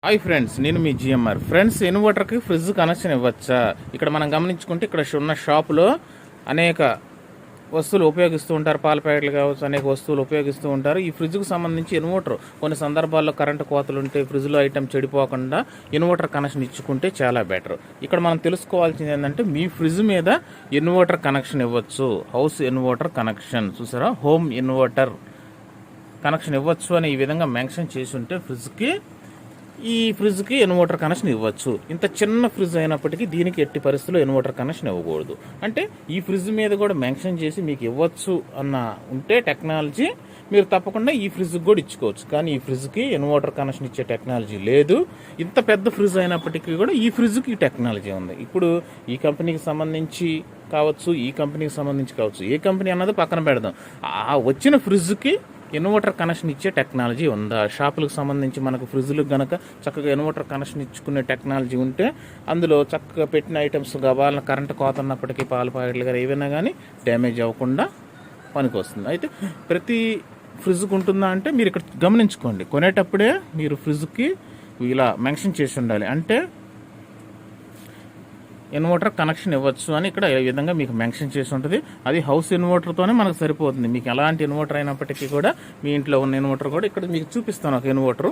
Hi friends, నేను మీ GMR. Friends, ఇన్వర్టర్కి ఫ్రిడ్జ్ కనెక్షన్ ఇవ్వచ్చా? ఇక్కడ మనం గమనించుకుంటే ఇక్కడ ఉన్న షాపులో అనేక వస్తువులు ఉపయోగిస్తూ ఉంటారు. పాల ప్యాకెట్లు కావచ్చు, అనేక వస్తువులు ఉపయోగిస్తూ ఉంటారు. ఈ ఫ్రిడ్జ్కి సంబంధించి ఇన్వర్టర్ కొన్ని సందర్భాల్లో కరెంటు కోతలు ఉంటే ఫ్రిడ్జ్లో ఐటమ్ చెడిపోకుండా ఇన్వర్టర్ కనెక్షన్ ఇచ్చుకుంటే చాలా బెటర్. ఇక్కడ మనం తెలుసుకోవాల్సింది ఏంటంటే, మీ ఫ్రిడ్జ్ మీద ఇన్వర్టర్ కనెక్షన్ ఇవ్వచ్చు. హౌస్ ఇన్వర్టర్ కనెక్షన్ చూసారా, హోమ్ ఇన్వర్టర్ కనెక్షన్ ఇవ్వచ్చు అని ఈ విధంగా మెన్షన్ చేసి ఉంటే ఈ ఫ్రిడ్జ్కి ఇన్వర్టర్ కనెక్షన్ ఇవ్వచ్చు. ఇంత చిన్న ఫ్రిడ్జ్ అయినప్పటికీ దీనికి ఎట్టి పరిస్థితుల్లో ఇన్వర్టర్ కనెక్షన్ ఇవ్వకూడదు. అంటే ఈ ఫ్రిడ్జ్ మీద కూడా మెన్షన్ చేసి మీకు ఇవ్వచ్చు అన్న ఉంటే టెక్నాలజీ, మీరు తప్పకుండా ఈ ఫ్రిడ్జ్కి కూడా ఇచ్చుకోవచ్చు. కానీ ఈ ఫ్రిడ్జ్కి ఇన్వర్టర్ కనెక్షన్ ఇచ్చే టెక్నాలజీ లేదు. ఇంత పెద్ద ఫ్రిడ్జ్ అయినప్పటికీ కూడా ఈ ఫ్రిడ్జ్కి ఈ టెక్నాలజీ ఉంది. ఇప్పుడు ఈ కంపెనీకి సంబంధించి కావచ్చు, ఈ కంపెనీకి సంబంధించి కావచ్చు, ఏ కంపెనీ అన్నది పక్కన పెడదాం. ఆ వచ్చిన ఫ్రిడ్జ్కి ఇన్వర్టర్ కనెక్షన్ ఇచ్చే టెక్నాలజీ ఉందా? షాపులకు సంబంధించి మనకు ఫ్రిడ్జ్లకు గనక చక్కగా ఇన్వర్టర్ కనెక్షన్ ఇచ్చుకునే టెక్నాలజీ ఉంటే అందులో చక్కగా పెట్టిన ఐటమ్స్ కావాలన్న కరెంటు కోత ఉన్నప్పటికీ పాల ప్యాకెట్లు కానీ ఏవైనా కానీ డ్యామేజ్ అవ్వకుండా పనికి వస్తుంది. అయితే ప్రతి ఫ్రిడ్జ్కి ఉంటుందా అంటే మీరు ఇక్కడ గమనించుకోండి, కొనేటప్పుడే మీరు ఫ్రిడ్జ్కి ఇలా మెన్షన్ చేసి ఉండాలి. అంటే ఇన్వర్టర్ కనెక్షన్ ఇవ్వచ్చు అని ఇక్కడ ఈ విధంగా మీకు మెన్షన్ చేసి ఉంటుంది. అది హౌస్ ఇన్వర్టర్తోనే మనకు సరిపోతుంది. మీకు ఎలాంటి ఇన్వర్టర్ అయినప్పటికీ కూడా మీ ఇంట్లో ఉన్న ఇన్వర్టర్ కూడా ఇక్కడ మీకు చూపిస్తాను. ఒక ఇన్వర్టర్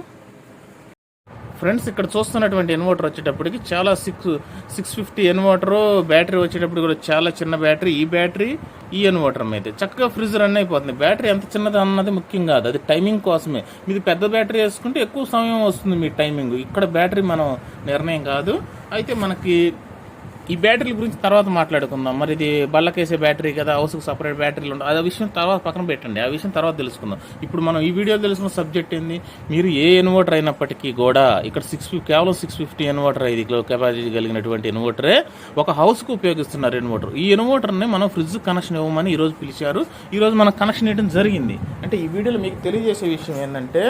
ఫ్రెండ్స్, ఇక్కడ చూస్తున్నటువంటి ఇన్వర్టర్ వచ్చేటప్పటికి చాలా 650 ఇన్వర్టర్ బ్యాటరీ వచ్చేటప్పుడు కూడా చాలా చిన్న బ్యాటరీ. ఈ బ్యాటరీ ఈ ఇన్వర్టర్ మీద చక్కగా ఫ్రిడ్జ్ రన్ అయిపోతుంది. బ్యాటరీ ఎంత చిన్నది అన్నది ముఖ్యం కాదు, అది టైమింగ్ కోసమే. మీది పెద్ద బ్యాటరీ వేసుకుంటే ఎక్కువ సమయం వస్తుంది మీ టైమింగ్. ఇక్కడ బ్యాటరీ మనం నిర్ణయం కాదు. అయితే మనకి ఈ బ్యాటరీల గురించి తర్వాత మాట్లాడుకుందాం. మరి ఇది బళ్ళకేసే బ్యాటరీ కదా, హౌస్కి సపరేట్ బ్యాటరీలు ఉంటాయి. ఆ విషయం తర్వాత పక్కన పెట్టండి, ఆ విషయం తర్వాత తెలుసుకుందాం. ఇప్పుడు మనం ఈ వీడియోలో తెలుసుకున్న సబ్జెక్ట్ ఏంది, మీరు ఏ ఇన్వర్టర్ అయినప్పటికీ కూడా ఇక్కడ కేవలం 650 ఇన్వర్టర్, ఇది కెపాసిటీ కలిగినటువంటి ఇన్వర్టరే ఒక హౌస్కి ఉపయోగిస్తున్నారు ఇన్వర్టర్. ఈ ఇన్వర్టర్ని మనం ఫ్రిడ్జ్ కనెక్షన్ ఇవ్వమని ఈరోజు పిలిచారు. ఈరోజు మనం కనెక్షన్ ఇవ్వడం జరిగింది. అంటే ఈ వీడియోలో మీకు తెలియజేసే విషయం ఏంటంటే,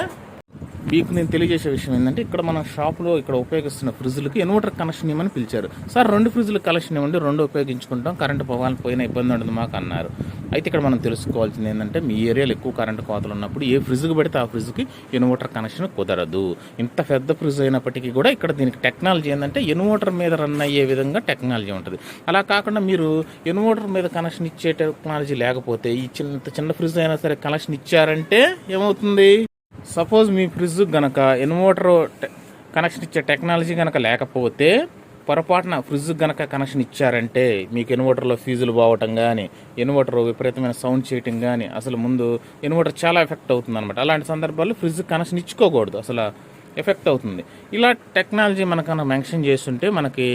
ఇక్కడ మన షాప్లో ఇక్కడ ఉపయోగిస్తున్న ఫ్రిడ్జ్లకి ఇన్వర్టర్ కనెక్షన్ ఇవ్వమని పిలిచారు. సార్ 2 ఫ్రిడ్జ్లు కనెక్షన్ ఇవ్వండి, 2 ఉపయోగించుకుంటాం, కరెంటు పోయిన ఇబ్బంది ఉండదు మాకు అన్నారు. అయితే ఇక్కడ మనం తెలుసుకోవాల్సింది ఏంటంటే, మీ ఏరియాలో ఎక్కువ కరెంటు కోతలు ఉన్నప్పుడు ఏ ఫ్రిడ్జ్కి పెడితే ఆ ఫ్రిడ్జ్కి ఇన్వర్టర్ కనెక్షన్ కుదరదు. ఇంత పెద్ద ఫ్రిడ్జ్ అయినప్పటికీ కూడా ఇక్కడ దీనికి టెక్నాలజీ ఏంటంటే ఇన్వర్టర్ మీద రన్ అయ్యే విధంగా టెక్నాలజీ ఉంటుంది. అలా కాకుండా మీరు ఇన్వర్టర్ మీద కనెక్షన్ ఇచ్చే టెక్నాలజీ లేకపోతే ఈ చిన్న ఫ్రిడ్జ్ అయినా సరే కనెక్షన్ ఇచ్చారంటే ఏమవుతుంది? సపోజ్ మీ ఫ్రిడ్జ్ గనక ఇన్వర్టర్ కనెక్షన్ ఇచ్చే టెక్నాలజీ కనుక లేకపోతే, పొరపాటున ఫ్రిడ్జ్ గనక కనెక్షన్ ఇచ్చారంటే మీకు ఇన్వర్టర్లో ఫీజులు పోవటం కానీ, ఇన్వర్టర్ విపరీతమైన సౌండ్ చేయటం కానీ, అసలు ముందు ఇన్వర్టర్ చాలా ఎఫెక్ట్ అవుతుంది అనమాట. అలాంటి సందర్భాల్లో ఫ్రిడ్జ్ కనెక్షన్ ఇచ్చుకోకూడదు, అసలు ఎఫెక్ట్ అవుతుంది. ఇలా టెక్నాలజీ మనకన్నా మెన్షన్ చేస్తుంటే మనకి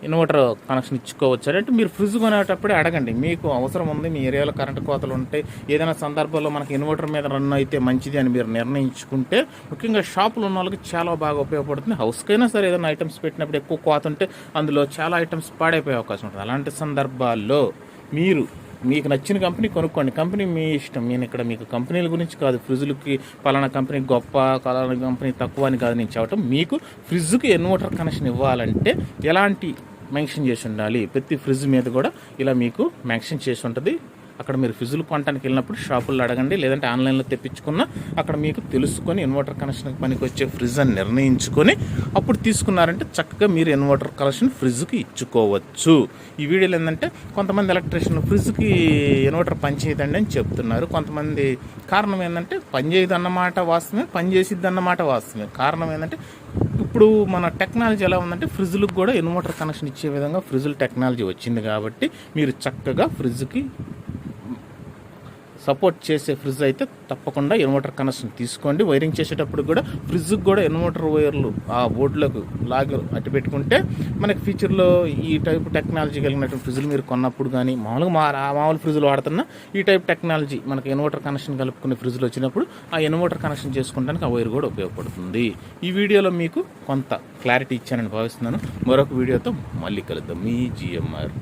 ఇన్వర్టర్ కనెక్షన్ ఇచ్చుకోవచ్చు. అంటే మీరు ఫ్రిడ్జ్ కొనేటప్పుడే అడగండి, మీకు అవసరం ఉంది, మీ ఏరియాలో కరెంటు కోతలు ఉంటాయి, ఏదైనా సందర్భాల్లో మనకి ఇన్వర్టర్ మీద రన్ అయితే మంచిది అని మీరు నిర్ణయించుకుంటే, ముఖ్యంగా షాపులు ఉన్న వాళ్ళకి చాలా బాగా ఉపయోగపడుతుంది. హౌస్కైనా సరే ఏదైనా ఐటమ్స్ పెట్టినప్పుడు ఎక్కువ కోత ఉంటే అందులో చాలా ఐటమ్స్ పాడైపోయే అవకాశం ఉంటుంది. అలాంటి సందర్భాల్లో మీకు నచ్చిన కంపెనీ కొనుక్కోండి. కంపెనీ మీ ఇష్టం. నేను ఇక్కడ మీకు కంపెనీల గురించి కాదు, ఫ్రిడ్జ్లకి పలానా కంపెనీ గొప్ప, పలానా కంపెనీ తక్కువ అని కాదు నేను చెప్పటం. మీకు ఫ్రిడ్జ్కి ఇన్వర్టర్ కనెక్షన్ ఇవ్వాలంటే ఎలాంటి మెన్షన్ చేసి ఉండాలి, ప్రతి ఫ్రిడ్జ్ మీద కూడా ఇలా మీకు మెన్షన్ చేసి ఉంటుంది. అక్కడ మీరు ఫ్రిడ్జ్లు కొనడానికి వెళ్ళినప్పుడు షాపుల్లో అడగండి, లేదంటే ఆన్లైన్లో తెప్పించుకున్నా అక్కడ మీకు తెలుసుకొని ఇన్వర్టర్ కనెక్షన్ పనికి వచ్చే ఫ్రిడ్జ్ అని నిర్ణయించుకొని అప్పుడు తీసుకున్నారంటే చక్కగా మీరు ఇన్వర్టర్ కనెక్షన్ ఫ్రిడ్జ్కి ఇచ్చుకోవచ్చు. ఈ వీడియోలో ఏంటంటే, కొంతమంది ఎలక్ట్రీషియన్ ఫ్రిడ్జ్కి ఇన్వర్టర్ పనిచేయదండి అని చెప్తున్నారు. కొంతమంది కారణం ఏంటంటే, పనిచేయదు అన్నమాట వాస్తవమే, పనిచేసిద్ది అన్నమాట వాస్తవమే. కారణం ఏంటంటే, ఇప్పుడు మన టెక్నాలజీ ఎలా ఉందంటే, ఫ్రిడ్జ్లకు కూడా ఇన్వర్టర్ కనెక్షన్ ఇచ్చే విధంగా ఫ్రిడ్జ్ల టెక్నాలజీ వచ్చింది. కాబట్టి మీరు చక్కగా ఫ్రిడ్జ్కి సపోర్ట్ చేసే ఫ్రిడ్జ్ అయితే తప్పకుండా ఇన్వర్టర్ కనెక్షన్ తీసుకోండి. వైరింగ్ చేసేటప్పుడు కూడా ఫ్రిడ్జ్కి కూడా ఇన్వర్టర్ వైర్లు ఆ బోర్డులకు లాగి అట్టి పెట్టుకుంటే మనకి ఫ్యూచర్లో ఈ టైప్ టెక్నాలజీ కలిగినటువంటి ఫ్రిడ్జ్లు మీరు కొన్నప్పుడు కానీ, మామూలు ఫ్రిడ్జ్లు వాడుతున్నా ఈ టైప్ టెక్నాలజీ మనకి ఇన్వర్టర్ కనెక్షన్ కలుపుకునే ఫ్రిడ్జ్లు వచ్చినప్పుడు ఆ ఇన్వర్టర్ కనెక్షన్ చేసుకోవడానికి ఆ వైర్ కూడా ఉపయోగపడుతుంది. ఈ వీడియోలో మీకు కొంత క్లారిటీ ఇచ్చానని భావిస్తున్నాను. మరొక వీడియోతో మళ్ళీ కలుద్దాం. మీ జిఎంఆర్.